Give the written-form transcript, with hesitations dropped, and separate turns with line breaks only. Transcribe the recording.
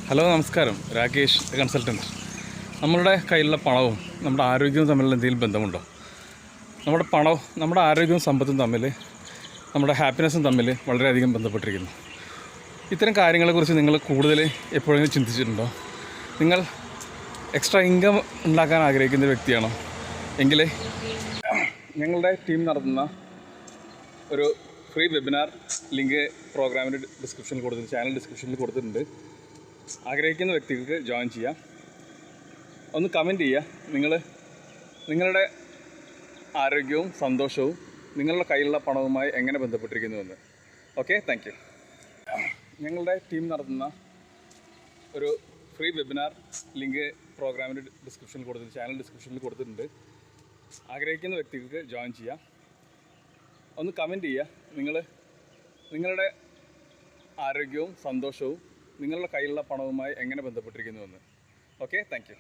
Hello നമസ്കാരം, Rakesh consultant. നമ്മളുടെ കയ്യിലുള്ള പണവും നമ്മുടെ ആരോഗ്യവും തമ്മിലുള്ള എന്തെങ്കിലും ബന്ധമുണ്ടോ? നമ്മുടെ ആരോഗ്യവും സമ്പത്തും തമ്മിൽ, നമ്മുടെ ഹാപ്പിനെസ്സും തമ്മിൽ വളരെയധികം ബന്ധപ്പെട്ടിരിക്കുന്നു. ഇത്തരം കാര്യങ്ങളെക്കുറിച്ച് നിങ്ങൾ കൂടുതൽ എപ്പോഴെങ്കിലും ചിന്തിച്ചിട്ടുണ്ടോ? നിങ്ങൾ എക്സ്ട്രാ ഇൻകം ഉണ്ടാക്കാൻ ആഗ്രഹിക്കുന്ന വ്യക്തിയാണോ? എങ്കിൽ ഞങ്ങളുടെ ടീം നടത്തുന്ന ഒരു ഫ്രീ വെബിനാർ ലിങ്ക് പ്രോഗ്രാമിൻ്റെ ചാനൽ ഡിസ്ക്രിപ്ഷനിൽ കൊടുത്തിട്ടുണ്ട്. ആഗ്രഹിക്കുന്ന വ്യക്തികൾക്ക് ജോയിൻ ചെയ്യാം. ഒന്ന് കമൻറ്റ് ചെയ്യുക നിങ്ങളുടെ ആരോഗ്യവും സന്തോഷവും നിങ്ങളുടെ കയ്യിലുള്ള പണവുമായി എങ്ങനെ ബന്ധപ്പെട്ടിരിക്കുന്നുവെന്ന്. Okay, thank you. ഞങ്ങളുടെ ടീം നടത്തുന്ന ഒരു ഫ്രീ വെബിനാർ ലിങ്ക് പ്രോഗ്രാമിൻ്റെ ചാനൽ ഡിസ്ക്രിപ്ഷനിൽ കൊടുത്തിട്ടുണ്ട്. ആഗ്രഹിക്കുന്ന വ്യക്തികൾക്ക് ജോയിൻ ചെയ്യാം. ഒന്ന് കമൻറ്റ് ചെയ്യുക നിങ്ങളുടെ ആരോഗ്യവും സന്തോഷവും നിങ്ങളുടെ കയ്യിലുള്ള പണവുമായി എങ്ങനെ ബന്ധപ്പെട്ടിരിക്കുന്നുവെന്ന്. Okay, thank you.